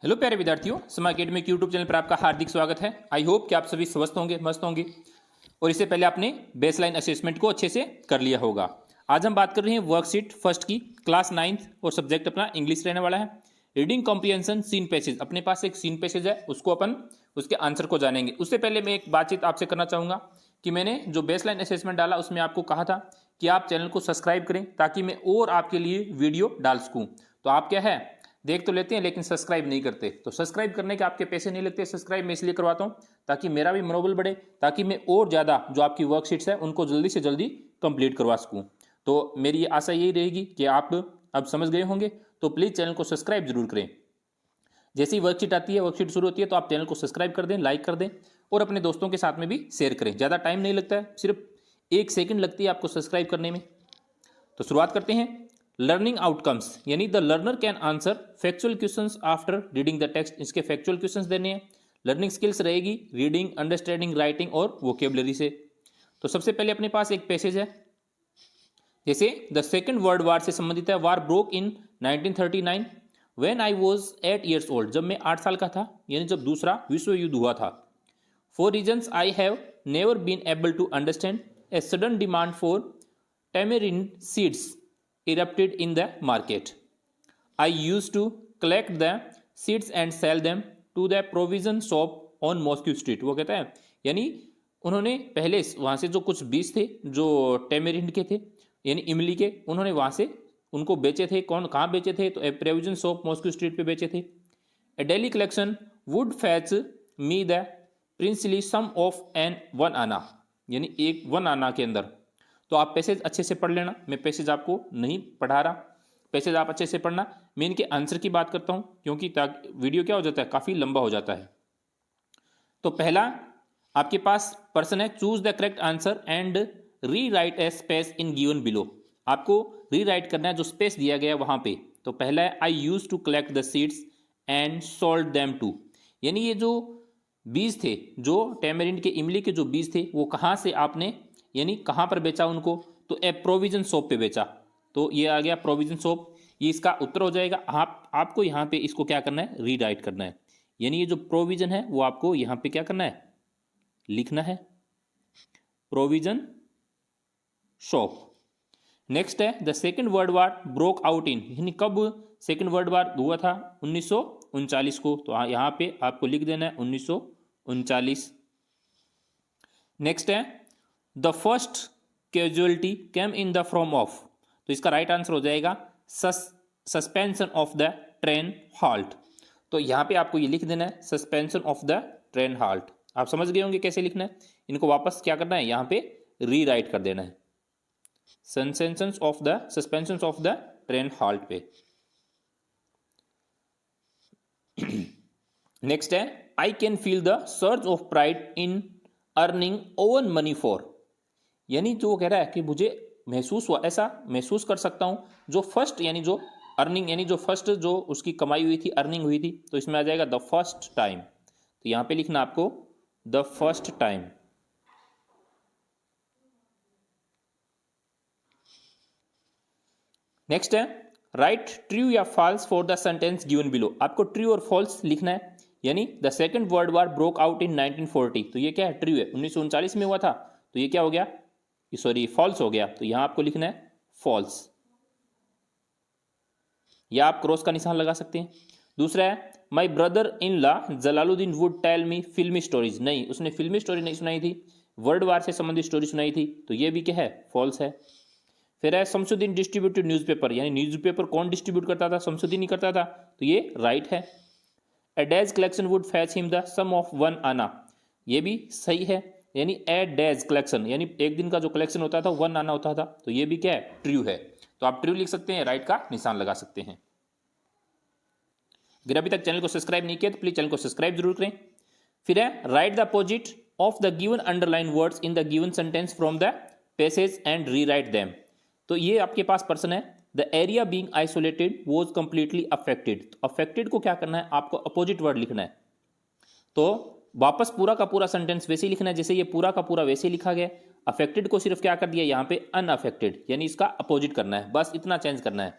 Hello प्यारे विद्यार्थियों, समा अकेडमी के यूट्यूब चैनल पर आपका हार्दिक स्वागत है। आई होप कि आप सभी स्वस्थ होंगे, मस्त होंगे और इससे पहले आपने बेसलाइन असेसमेंट को अच्छे से कर लिया होगा। आज हम बात कर रहे हैं वर्कशीट फर्स्ट की, क्लास 9th और सब्जेक्ट अपना इंग्लिश रहने वाला है। रीडिंग कॉम्प्रिहेंशन सीन पैसेज, अपने पास एक सीन पैसेज है, उसको अपन उसके आंसर को जानेंगे। उससे पहले मैं एक बातचीत आपसे करना चाहूँगा कि मैंने जो बेसलाइन असेसमेंट डाला उसमें आपको कहा था कि आप चैनल को सब्सक्राइब करें ताकि मैं और आपके लिए वीडियो डाल सकूँ। तो आप क्या है, देख तो लेते हैं लेकिन सब्सक्राइब नहीं करते। तो सब्सक्राइब करने के आपके पैसे नहीं लगते, सब्सक्राइब मैं इसलिए करवाता हूं ताकि मेरा भी मनोबल बढ़े, ताकि मैं और ज़्यादा जो आपकी वर्कशीट्स है उनको जल्दी से जल्दी कंप्लीट करवा सकूं। तो मेरी आशा यही रहेगी कि आप अब समझ गए होंगे, तो प्लीज़ चैनल को सब्सक्राइब जरूर करें। जैसे ही वर्कशीट आती है, वर्कशीट शुरू होती है, तो आप चैनल को सब्सक्राइब कर दें, लाइक कर दें और अपने दोस्तों के साथ में भी शेयर करें। ज़्यादा टाइम नहीं लगता है, सिर्फ 1 सेकंड लगती है आपको सब्सक्राइब करने में। तो शुरुआत करते हैं। लर्निंग आउटकम्स यानी the learner can answer factual questions after reading the text. इसके फैक्चुअल क्वेश्चंस देने हैं। लर्निंग स्किल्स रहेगी रीडिंग, अंडरस्टैंडिंग, राइटिंग और वोकेबलरी से। तो सबसे पहले अपने पास एक पैसेज है, जैसे द सेकेंड वर्ल्ड वार से संबंधित है। War broke in 1939 when I was 8 years old, जब मैं 8 साल का था, यानी जब दूसरा विश्व युद्ध हुआ था। For reasons I have never been able to understand a sudden demand for tamarind seeds erupted in the market. I used to collect the seeds and sell them to the provision shop on Moscow Street. वो कहता है यानी उन्होंने पहले वहाँ से जो कुछ बीज थे जो टेमेरिंड के थे यानी इमली के, उन्होंने वहाँ से उनको बेचे थे। कौन कहाँ बेचे थे? तो a provision shop Moscow street पे बेचे थे। A daily collection would fetch me the princely sum of an 1 anna, यानी एक 1 आना के अंदर। तो आप पैसेज अच्छे से पढ़ लेना, मैं पैसेज आपको नहीं पढ़ा रहा, पैसेज आप अच्छे से पढ़ना। मैं इनके आंसर की बात करता हूं क्योंकि वीडियो क्या हो जाता है, काफ़ी लंबा हो जाता है। तो पहला आपके पास पर्सन है, choose the correct answer and re write a space in given below. आपको री राइट करना है जो स्पेस दिया गया है वहां पे। तो पहला है I use to collect the seeds and sold them to, यानी ये जो बीज थे, जो टेमेरिंड के इमली के जो बीज थे, वो कहाँ से आपने यानी कहाँ पर बेचा उनको? तो ए प्रोविजन शॉप पे बेचा। तो ये आ गया प्रोविजन शॉप, ये इसका उत्तर हो जाएगा। आपको यहाँ पे इसको क्या करना है, रीराइट करना है। यानी ये जो प्रोविजन है वो आपको यहाँ पे क्या करना है, लिखना है, प्रोविजन शॉप। नेक्स्ट है the second world war broke out इन, यानी कब सेकेंड वर्ल्ड वार हुआ था? 1939 को। तो यहाँ पे आपको लिख देना है 1939। नेक्स्ट है the first casualty came in the from of, तो इसका राइट आंसर हो जाएगा suspension of the train halt. तो यहां पे आपको ये लिख देना है suspension of the train halt. आप समझ गए होंगे कैसे लिखना है। इनको वापस क्या करना है, यहां पे रीराइट कर देना है suspension of the train halt पे। नेक्स्ट है I can feel the surge of pride in earning oven money for, यानी जो कह रहा है कि मुझे महसूस हुआ, ऐसा महसूस कर सकता हूं जो फर्स्ट, यानी जो अर्निंग, यानी जो फर्स्ट जो उसकी कमाई हुई थी, अर्निंग हुई थी। तो इसमें आ जाएगा द फर्स्ट टाइम। तो यहां पे लिखना आपको द फर्स्ट टाइम। नेक्स्ट है राइट ट्रू या false for the sentence given below. आपको ट्रू और फॉल्स लिखना है। यानी the second world war broke out in 1940, तो ये क्या है, ट्रू है, 1939 में हुआ था। तो ये क्या हो गया, सॉरी फॉल्स हो गया। तो यहां आपको लिखना है फॉल्स, या आप क्रॉस का निशान लगा सकते हैं। दूसरा है my brother in law Jalaluddin would tell me फिल्मी स्टोरीज, नहीं, उसने फिल्मी स्टोरी नहीं सुनाई थी, वर्ल्ड वार से संबंधित स्टोरी सुनाई थी। तो ये भी क्या है, फॉल्स है। फिर है शमसुद्दीन डिस्ट्रीब्यूटेड न्यूज़पेपर, यानी न्यूज़पेपर कौन डिस्ट्रीब्यूट करता था, शमसुद्दीन ही करता था। तो ये राइट है। A day's collection would fetch him the sum of 1 anna, ये भी सही है। यानी ए डेज कलेक्शन, यानी एक दिन का जो कलेक्शन होता था 1 आना होता था। तो ये भी क्या है, ट्रू है। तो आप ट्रू लिख सकते हैं, राइट का निशान लगा सकते हैं। अगर अभी तक चैनल को सब्सक्राइब नहीं किया तो प्लीज चैनल को सब्सक्राइब जरूर करें। फिर है right the opposite of the given underline words in the given sentence from the passage and rewrite them. तो ये आपके पास पर्सन है, the area being isolated was completely affected. तो अफेक्टेड को क्या करना है, आपको अपोजिट वर्ड लिखना है। तो वापस पूरा का पूरा सेंटेंस वैसे ही लिखना है जैसे ये पूरा का पूरा वैसे ही लिखा गया। अफेक्टेड को सिर्फ क्या कर दिया यहाँ पे, अनअफेक्टेड, यानी इसका अपोजिट करना है, बस इतना चेंज करना है।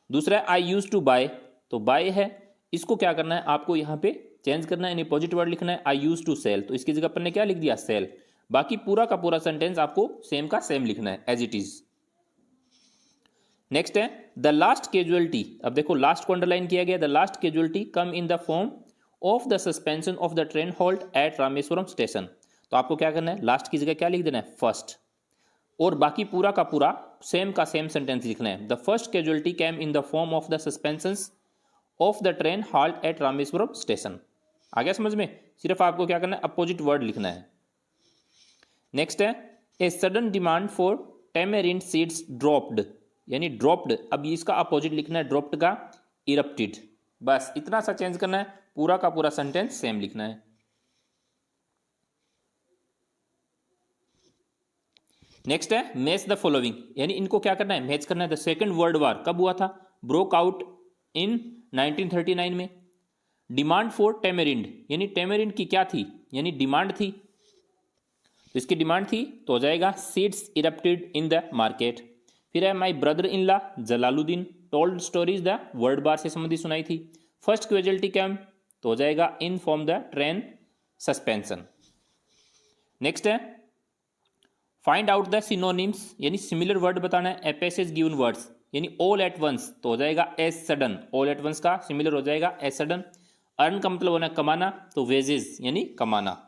दूसरा आई यूज टू बाय, तो बाय है इसको क्या करना है आपको यहाँ पे चेंज करना है, यानी पॉजिटिव वर्ड लिखना है। आई यूज टू सेल, तो इसकी जगह पर ने क्या लिख दिया, सेल। बाकी पूरा का पूरा सेंटेंस आपको सेम का सेम लिखना है, एज इट इज। नेक्स्ट है द लास्ट कैजुअलिटी। अब देखो लास्ट को अंडरलाइन किया गया, the last casualty came in the form of the suspension of the train halt at Rameswaram station. तो आपको क्या करना है, लास्ट की जगह क्या लिख देना है, फर्स्ट, और बाकी पूरा का पूरा सेम का सेम सेंटेंस लिखना है। The first casualty came in the form of the suspension of the train halt at Rameswaram station. आ गया समझ में? सिर्फ आपको क्या करना है, अपोजिट वर्ड लिखना है। नेक्स्ट है a sudden demand for tamarind seeds dropped, यानी ड्रॉप्ड, अब इसका अपोजिट लिखना है ड्रॉप्ड का, इरप्टेड। बस इतना सा चेंज करना है, पूरा का पूरा सेंटेंस सेम लिखना है। नेक्स्ट है मैच द फॉलोइंग, यानी इनको क्या करना है, मैच करना है। द सेकंड वर्ल्ड वॉर कब हुआ था, ब्रोक आउट इन 1939 में। डिमांड फॉर टेमेरिंड, यानी टेमेरिंड की क्या थी, यानी डिमांड थी, तो इसकी डिमांड थी तो हो जाएगा seeds erupted in the market. फिर है my brother in law Jalaluddin told stories the world war से संबंधित सुनाई थी। फर्स्ट कैजुअलिटी कैम तो हो जाएगा in form the train suspension. Next है फाइंड आउट द सिनोनिम्स, यानी सिमिलर वर्ड बताना है। ए पैसेज गिवन वर्ड्स, यानी ऑल एट वंस तो हो जाएगा as sudden, all at once का सिमिलर हो जाएगा एज सडन। अर्न का मतलब होना कमाना, तो वेजेस यानी कमाना।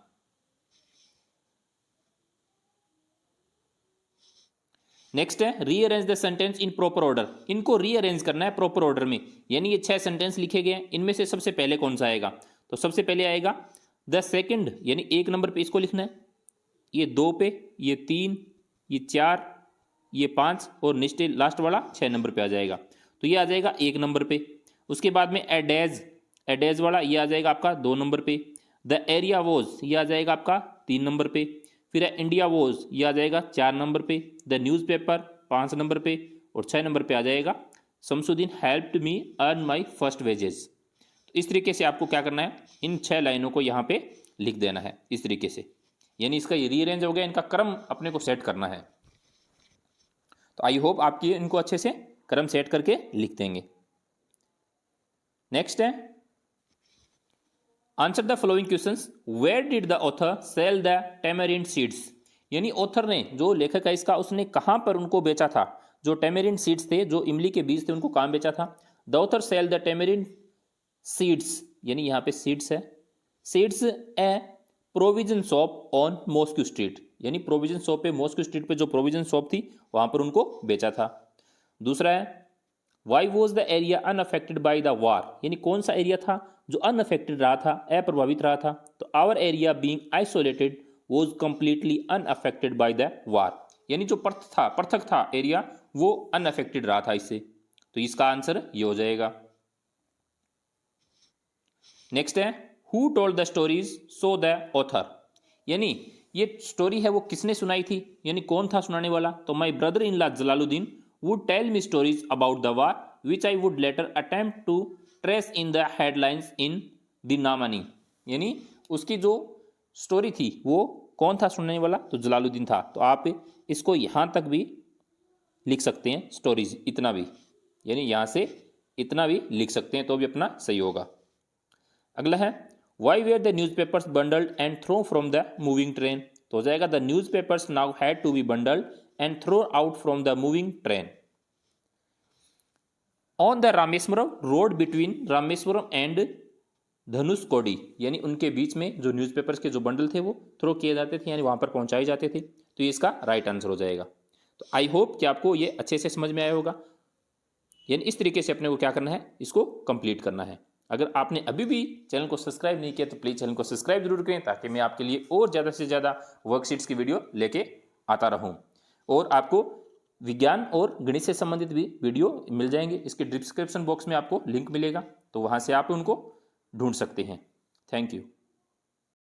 नेक्स्ट है rearrange the sentence in proper order, इनको रीअरेंज करना है प्रॉपर ऑर्डर में, यानी ये 6 सेंटेंस लिखे गए हैं, इनमें से सबसे पहले कौन सा आएगा, तो सबसे पहले आएगा द सेकंड, यानी 1 नंबर पे इसको लिखना है, ये 2 पे, ये 3, ये 4, ये 5 और नीचे लास्ट वाला 6 नंबर पे आ जाएगा, तो ये आ जाएगा 1 नंबर पे। उसके बाद में एडेज, एडेज वाला ये आ जाएगा आपका 2 नंबर पे। द एरिया वॉज ये आ जाएगा आपका 3 नंबर पे। फिर है इंडिया वॉज ये आ जाएगा 4 नंबर पे। द न्यूज़पेपर 5 नंबर पे, और 6 नंबर पे आ जाएगा Shamsuddin helped me earn my first wages. तो इस तरीके से आपको क्या करना है, इन 6 लाइनों को यहाँ पे लिख देना है इस तरीके से, यानी इसका ये रीअरेंज हो गया, इनका क्रम अपने को सेट करना है। तो आई होप आपकी इनको अच्छे से क्रम सेट करके लिख देंगे। नेक्स्ट है answer the following questions, where did the author sell the tamarind seeds, यानी ऑथर ने, जो लेखक है इसका, उसने कहां पर उनको बेचा था, जो टेमेरिंड सीड्स थे, जो इमली के बीज थे, उनको कहां बेचा था। The author sell the tamarind seeds, यानी यहां पे सीड्स है, seeds a provision shop on Moscow street, यानी प्रोविजन शॉप पे, मॉस्को स्ट्रीट पे जो प्रोविजन शॉप थी वहां पर उनको बेचा था। दूसरा है why was the area unaffected by the war, यानी कौन सा एरिया था जो अनअफेक्टेड रहा था, अप्रभावित रहा था, तो our area being isolated was completely unaffected by the war, यानी जो पृथक था एरिया, वो अनअफेक्टेड रहा था इससे, तो इसका आंसर ये हो जाएगा। नेक्स्ट है who told the stories so the author, यानी ये स्टोरी है वो किसने सुनाई थी, यानी कौन था सुनाने वाला, तो माई brother in law Jalaluddin would tell me stories about the war which I would later attempt to trace in the headlines in the Namani, यानी उसकी जो स्टोरी थी वो कौन था सुनने वाला, तो जलालुद्दीन था। तो आप इसको यहाँ तक भी लिख सकते हैं, स्टोरीज इतना भी, यानी यहाँ से इतना भी लिख सकते हैं तो भी अपना सही होगा। अगला है why were the newspapers bundled and throw from the moving train, तो हो जाएगा the newspapers now had to be bundled and throw out from the moving train on the Rameswaram road between Rameswaram and Dhanushkodi, यानी उनके बीच में जो newspapers के जो bundle थे वो थ्रो किए जाते थे, यानी वहां पर पहुंचाए जाते थे, तो ये इसका राइट आंसर हो जाएगा। तो आई होप कि आपको ये अच्छे से समझ में आया होगा, यानी इस तरीके से अपने को क्या करना है, इसको कंप्लीट करना है। अगर आपने अभी भी चैनल को सब्सक्राइब नहीं किया तो प्लीज़ चैनल को सब्सक्राइब जरूर करें, ताकि मैं आपके लिए और ज़्यादा से ज़्यादा वर्कशीट्स की वीडियो लेके आता रहूँ, और आपको विज्ञान और गणित से संबंधित भी वीडियो मिल जाएंगे। इसके डिस्क्रिप्शन बॉक्स में आपको लिंक मिलेगा, तो वहाँ से आप उनको ढूंढ सकते हैं। Thank you.